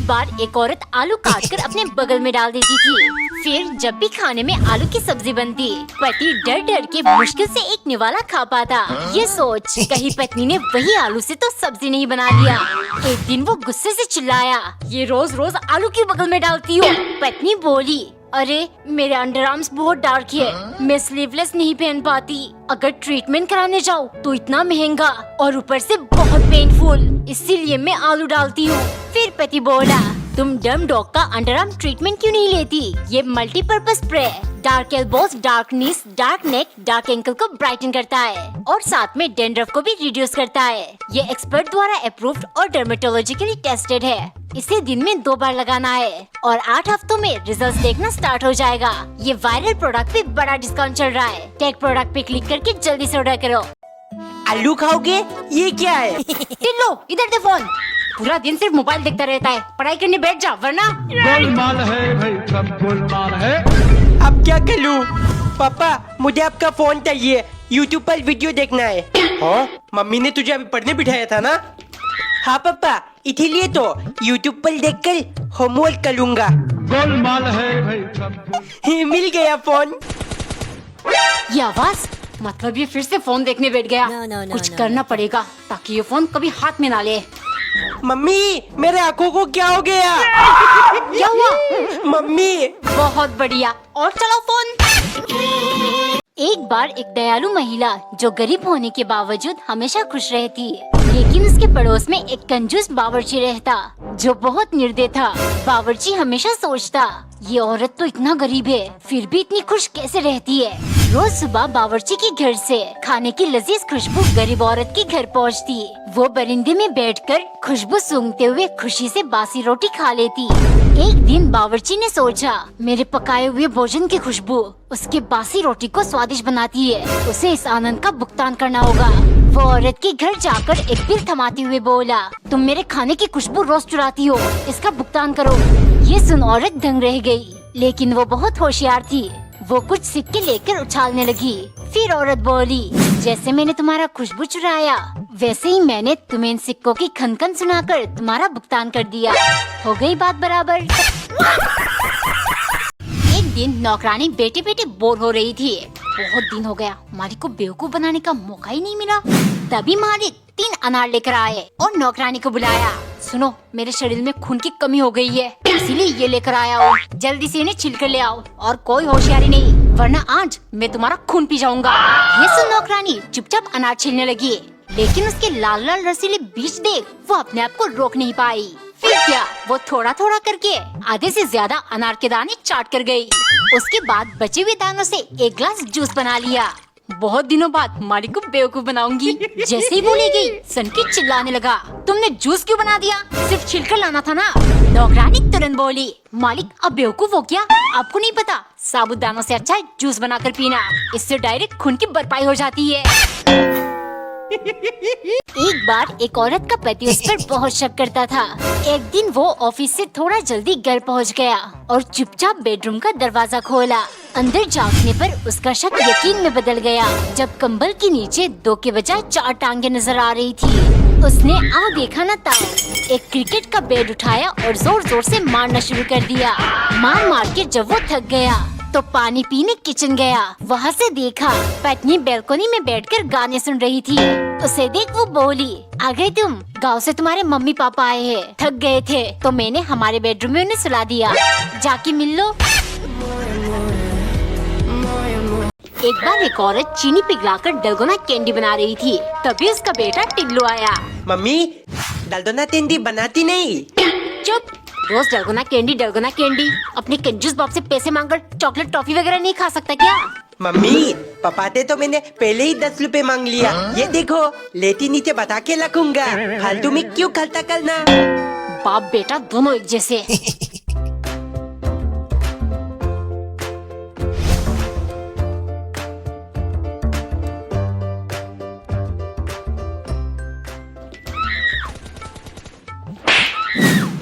एक बार एक औरत आलू काटकर अपने बगल में डाल देती थी। फिर जब भी खाने में आलू की सब्जी बनती, पति डर डर के मुश्किल से एक निवाला खा पाता। ये सोच कहीं पत्नी ने वही आलू से तो सब्जी नहीं बना दिया। एक दिन वो गुस्से से चिल्लाया, ये रोज रोज आलू क्यों बगल में डालती हो? पत्नी बोली, अरे मेरे अंडर आर्म्स बहुत डार्क है, मैं स्लीवलेस नहीं पहन पाती। अगर ट्रीटमेंट कराने जाऊँ तो इतना महंगा और ऊपर से बहुत पेनफुल, इसीलिए मैं आलू डालती हूँ। फिर पति बोला, तुम डम डॉग का अंडर आर्म ट्रीटमेंट क्यों नहीं लेती? ये multipurpose spray dark elbows, dark knees, dark neck, dark ankle को ब्राइटन करता है और साथ में डैंड्रफ को भी रिड्यूस करता है। ये एक्सपर्ट द्वारा अप्रूव्ड और डर्मेटोलॉजिकली टेस्टेड है। इसे दिन में 2 बार लगाना है और 8 हफ्तों में रिजल्ट्स देखना स्टार्ट हो जाएगा। ये वायरल प्रोडक्ट पे बड़ा डिस्काउंट चल रहा है। टेक प्रोडक्ट पे क्लिक करके जल्दी से ऑर्डर करो। आलू खाओगे? ये क्या है? लो इधर दे फोन। पूरा दिन सिर्फ मोबाइल देखता रहता है, पढ़ाई करने बैठ जा वरना। गोलमाल है भाई, सब गोलमाल है। अब क्या करूं? पापा मुझे आपका फोन चाहिए, यूट्यूब पर वीडियो देखना है। हाँ, मम्मी ने तुझे अभी पढ़ने बिठाया था ना? हाँ पापा, इसीलिए तो यूट्यूब पर देखकर होमवर्क करूंगा। गोलमाल है भाई, सब मिल गया फोन। ये आवाज मतलब ये फिर से फोन देखने बैठ गया। कुछ करना पड़ेगा ताकि ये फोन कभी हाथ में ना ले। मम्मी मेरे आंखों को क्या हो गया? क्या हुआ? मम्मी बहुत बढ़िया, और चलाओ फोन। एक बार एक दयालु महिला जो गरीब होने के बावजूद हमेशा खुश रहती, लेकिन उसके पड़ोस में एक कंजूस बावर्ची रहता जो बहुत निर्दय था। बावर्ची हमेशा सोचता, ये औरत तो इतना गरीब है फिर भी इतनी खुश कैसे रहती है। रोज सुबह बावर्ची के घर से खाने की लजीज खुशबू गरीब औरत के घर पहुंचती। वो बरिंदे में बैठकर खुशबू सूंघते हुए खुशी से बासी रोटी खा लेती। एक दिन बावर्ची ने सोचा, मेरे पकाए हुए भोजन की खुशबू उसके बासी रोटी को स्वादिष्ट बनाती है, उसे इस आनंद का भुगतान करना होगा। वो औरत के घर जाकर एक बिल थमाते हुए बोला, तुम मेरे खाने की खुशबू रोज चुराती हो, इसका भुगतान करो। ये सुन औरत दंग रह गई, लेकिन वो बहुत होशियार थी। वो कुछ सिक्के लेकर उछालने लगी। फिर औरत बोली, जैसे मैंने तुम्हारा खुशबू चुराया वैसे ही मैंने तुम्हें इन सिक्कों की खनखन सुनाकर तुम्हारा भुगतान कर दिया। हो गई बात बराबर। एक दिन नौकरानी बैठे बैठे बोर हो रही थी। बहुत दिन हो गया मालिक को बेवकूफ बनाने का मौका ही नहीं मिला। तभी मालिक 3 अनार लेकर आए और नौकरानी को बुलाया। सुनो, मेरे शरीर में खून की कमी हो गई है, इसीलिए ये लेकर आया हूँ। जल्दी से इन्हें छिलकर ले आओ और कोई होशियारी नहीं, वरना आज मैं तुम्हारा खून पी जाऊंगा। ये सुन नौकरानी चुपचाप अनार छीलने लगी, लेकिन उसके लाल लाल रसीले बीज देख वो अपने आप को रोक नहीं पाई। फिर क्या, वो थोड़ा थोड़ा करके आधे से ज्यादा अनार के दाने चाट कर गई। उसके बाद बचे हुए दानों से एक ग्लास जूस बना लिया। बहुत दिनों बाद मालिक को बेवकूफ बनाऊंगी, जैसे ही बोली गई सनकी चिल्लाने लगा, तुमने जूस क्यों बना दिया? सिर्फ छिलकर लाना था ना। नौकरानी तुरंत बोली, मालिक अब बेवकूफ हो क्या? आपको नहीं पता साबुदानों से अच्छा है जूस बनाकर पीना, इससे डायरेक्ट खून की भरपाई हो जाती है। एक बार एक औरत का पति उस पर बहुत शक करता था। एक दिन वो ऑफिस से थोड़ा जल्दी घर पहुंच गया और चुपचाप बेडरूम का दरवाजा खोला। अंदर झांकने पर उसका शक यकीन में बदल गया जब कंबल के नीचे 2 के बजाय 4 टांगे नजर आ रही थी। उसने देखा न था, एक क्रिकेट का बैट उठाया और जोर जोर से मारना शुरू कर दिया। मार मार के जब वो थक गया तो पानी पीने किचन गया। वहाँ से देखा पत्नी बैल्कनी में बैठकर गाने सुन रही थी। उसे देख वो बोली, आ गए तुम? गांव से तुम्हारे मम्मी पापा आए हैं, थक गए थे तो मैंने हमारे बेडरूम में उन्हें सुला दिया, जाके मिल लो। एक बार एक औरत चीनी पिघलाकर डलगोना कैंडी बना रही थी, तभी उसका बेटा टिल्लू आया। मम्मी डलगोना कैंडी बनाती नहीं? चुप, रोज डलगोना कैंडी अपने कंजूस बाप से पैसे मांगकर चॉकलेट टॉफी वगैरह नहीं खा सकता क्या? मम्मी पापा से तो मैंने पहले ही 10 रुपए मांग लिया। ये देखो लेटी नीचे बता के रखूंगा, फालतू में क्यों खर्चा करना। बाप बेटा दोनों एक जैसे।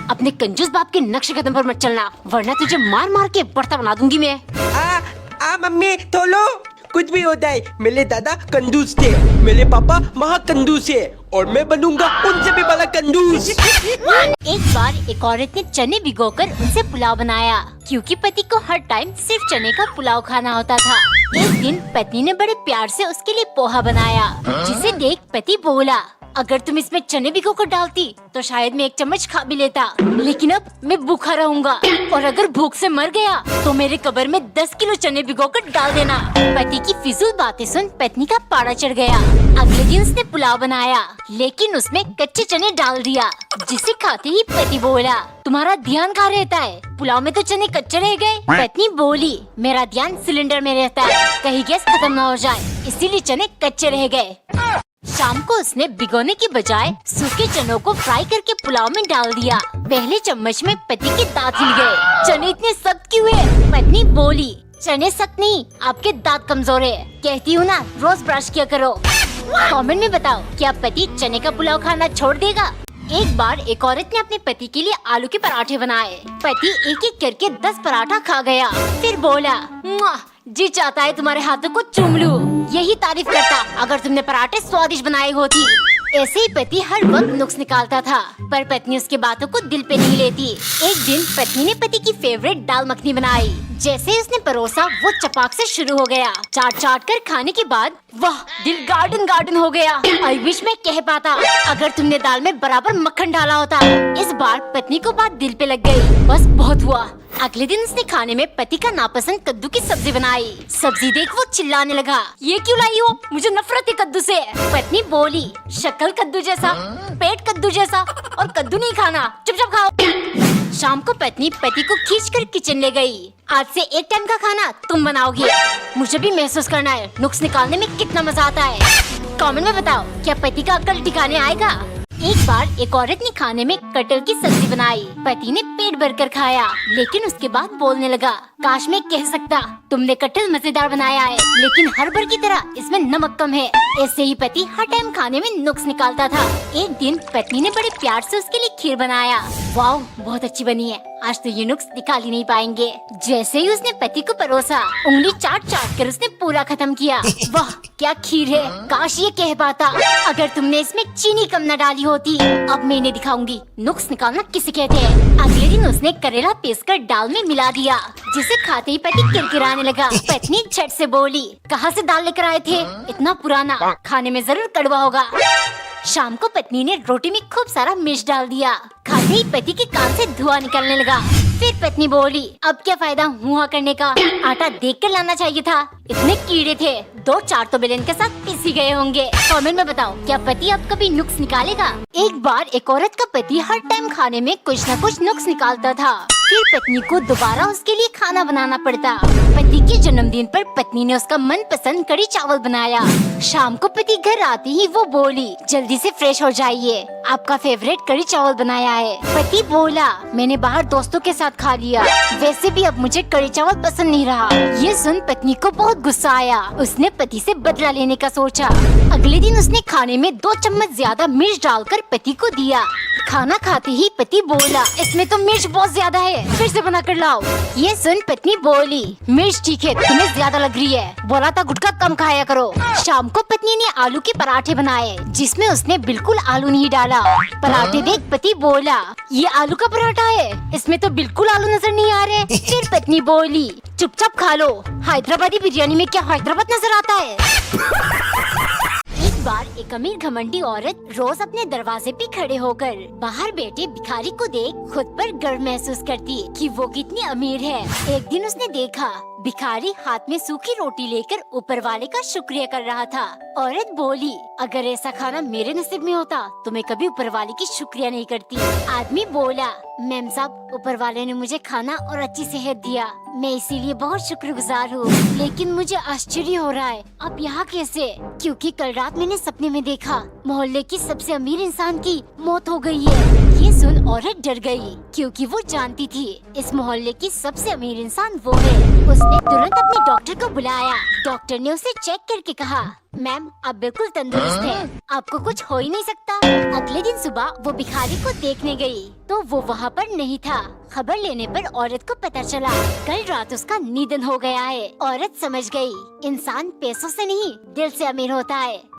अपने कंजूस बाप के नक्शे कदम पर मत चलना, वरना तुझे मार मार के बर्ता बना दूंगी मैं। मम्मी तो लो, कुछ भी होता है, मेरे दादा कंजूस थे। मेरे पापा महाकंजूस है और मैं बनूंगा उनसे भी बड़ा कंजूस। एक बार एक औरत ने चने भिगोकर उनसे पुलाव बनाया, क्योंकि पति को हर टाइम सिर्फ चने का पुलाव खाना होता था। एक दिन पत्नी ने बड़े प्यार से उसके लिए पोहा बनाया, जिसे देख पति बोला, अगर तुम इसमें चने भिगो कर डालती तो शायद मैं एक चम्मच खा भी लेता, लेकिन अब मैं भूखा रहूंगा और अगर भूख से मर गया तो मेरे कब्र में 10 किलो चने भिगो कर डाल देना। पति की फिजूल बातें सुन पत्नी का पारा चढ़ गया। अगले दिन उसने पुलाव बनाया, लेकिन उसमें कच्चे चने डाल दिया, जिसे खाते ही पति बोला, तुम्हारा ध्यान कहाँ रहता है? पुलाव में तो चने कच्चे रह गए। पत्नी बोली, मेरा ध्यान सिलेंडर में रहता है, कहीं गैस खत्म न हो जाए, इसीलिए चने कच्चे रह गए। शाम को उसने भिगोने की बजाय सूखे चनों को फ्राई करके पुलाव में डाल दिया। पहले चम्मच में पति के दांत हिल गए। चने इतने सख्त क्यों है? पत्नी बोली, चने सख्त नहीं, आपके दांत कमजोर है। कहती हूँ ना, रोज ब्रश किया करो। कमेंट में बताओ, क्या पति चने का पुलाव खाना छोड़ देगा? एक बार एक औरत ने अपने पति के लिए आलू के पराठे बनाए। पति एक एक करके 10 पराठा खा गया, फिर बोला, मुआ, जी चाहता है तुम्हारे हाथों को चूम लूं। यही तारीफ करता अगर तुमने पराठे स्वादिष्ट बनाए होती। ऐसे ही पति हर वक्त नुक्स निकालता था, पर पत्नी उसके बातों को दिल पे नहीं लेती। एक दिन पत्नी ने पति की फेवरेट दाल मखनी बनाई। जैसे ही उसने परोसा, वो चपाक से शुरू हो गया। चाट चाट कर खाने के बाद वाह, दिल गार्डन गार्डन हो गया। आई विश मैं कह पाता, अगर तुमने दाल में बराबर मक्खन डाला होता। इस बार पत्नी को बात दिल पे लग गई। बस बहुत हुआ। अगले दिन उसने खाने में पति का नापसंद कद्दू की सब्जी बनाई। सब्जी देख वो चिल्लाने लगा, ये क्यों लाई हो? मुझे नफरत है कद्दू से। पत्नी बोली, शक्ल कद्दू जैसा, पेट कद्दू जैसा, और कद्दू नहीं खाना, चुपचाप खाओ। शाम को पत्नी पति को खींचकर किचन ले गई। आज से एक टाइम का खाना तुम बनाओगी, मुझे भी महसूस करना है नुक्स निकालने में कितना मजा आता है। कमेंट में बताओ, क्या पति का अक्ल ठिकाने आएगा? एक बार एक औरत ने खाने में कटहल की सब्जी बनाई। पति ने पेट भरकर खाया, लेकिन उसके बाद बोलने लगा, काश मैं कह सकता तुमने कटहल मजेदार बनाया है, लेकिन हर बार की तरह इसमें नमक कम है। ऐसे ही पति हर टाइम खाने में नुक्स निकालता था। एक दिन पत्नी ने बड़े प्यार से उसके लिए खीर बनाया। वाह, बहुत अच्छी बनी है, आज तो ये नुक्स निकाल ही नहीं पाएंगे। जैसे ही उसने पति को परोसा, उंगली चाट चाट कर उसने पूरा खत्म किया। वाह, क्या खीर है, काश ये कह पाता, अगर तुमने इसमें चीनी कम न डाली होती। अब मैं इन्हें दिखाऊंगी नुक्स निकालना किसे कहते हैं। अगले दिन उसने करेला पीसकर दाल में मिला दिया, जिसे खाते ही पति किरकिराने लगा। पत्नी झट से बोली, कहाँ से दाल लेकर आए थे? इतना पुराना, खाने में जरूर कड़वा होगा। शाम को पत्नी ने रोटी में खूब सारा मिर्च डाल दिया। खाते ही पति के कान से धुआं निकलने लगा। फिर पत्नी बोली, अब क्या फायदा हुआ करने का, आटा देख कर लाना चाहिए था, इतने कीड़े थे, 2-4 तो बेलन के साथ पिसी गए होंगे। कमेंट में बताओ, क्या पति अब कभी नुक्स निकालेगा? एक बार एक औरत का पति हर टाइम खाने में कुछ न कुछ नुक्स निकालता था। फिर पत्नी को दोबारा उसके लिए खाना बनाना पड़ता। पति के जन्मदिन पर पत्नी ने उसका मनपसंद कढ़ी चावल बनाया। शाम को पति घर आते ही वो बोली, जल्दी से फ्रेश हो जाइए, आपका फेवरेट कढ़ी चावल बनाया है। पति बोला, मैंने बाहर दोस्तों के साथ खा लिया, वैसे भी अब मुझे कढ़ी चावल पसंद नहीं रहा। ये सुन पत्नी को बहुत गुस्सा आया। उसने पति से बदला लेने का सोचा। अगले दिन उसने खाने में 2 चम्मच ज्यादा मिर्च डालकर पति को दिया। खाना खाते ही पति बोला, इसमें तो मिर्च बहुत ज्यादा है, फिर से बना कर लाओ। ये सुन पत्नी बोली, मिर्च ठीक है, तुम्हें ज्यादा लग रही है, बोला था गुटखा कम खाया करो। शाम को पत्नी ने आलू के पराठे बनाए, जिसमें उसने बिल्कुल आलू नहीं डाला। पराठे देख पति बोला, ये आलू का पराठा है, इसमें तो बिल्कुल आलू नजर नहीं आ रहे। फिर पत्नी बोली, चुपचाप खा लो, हैदराबादी बिरयानी में क्या हैदराबाद नजर आता है? एक बार एक अमीर घमंडी औरत रोज अपने दरवाजे पे खड़े होकर बाहर बैठे भिखारी को देख खुद पर गर्व महसूस करती कि वो कितनी अमीर है। एक दिन उसने देखा भिखारी हाथ में सूखी रोटी लेकर ऊपर वाले का शुक्रिया कर रहा था। औरत बोली, अगर ऐसा खाना मेरे नसीब में होता तो मैं कभी ऊपर वाले की शुक्रिया नहीं करती। आदमी बोला, मैम साहब, ऊपर वाले ने मुझे खाना और अच्छी सेहत दिया, मैं इसीलिए बहुत शुक्रगुजार हूँ, लेकिन मुझे आश्चर्य हो रहा है आप यहाँ कैसे? क्योंकि कल रात मैंने सपने में देखा मोहल्ले की सबसे अमीर इंसान की मौत हो गई है। ये सुन औरत डर गई, क्योंकि वो जानती थी इस मोहल्ले की सबसे अमीर इंसान वो है। उसने तुरंत अपने डॉक्टर को बुलाया। डॉक्टर ने उसे चेक करके कहा, मैम आप बिल्कुल तंदुरुस्त हैं, आपको कुछ हो ही नहीं सकता। अगले दिन सुबह वो भिखारी को देखने गई तो वो वहाँ पर नहीं था। खबर लेने पर औरत को पता चला कल रात उसका निधन हो गया है। औरत समझ गई, इंसान पैसों से नहीं दिल से अमीर होता है।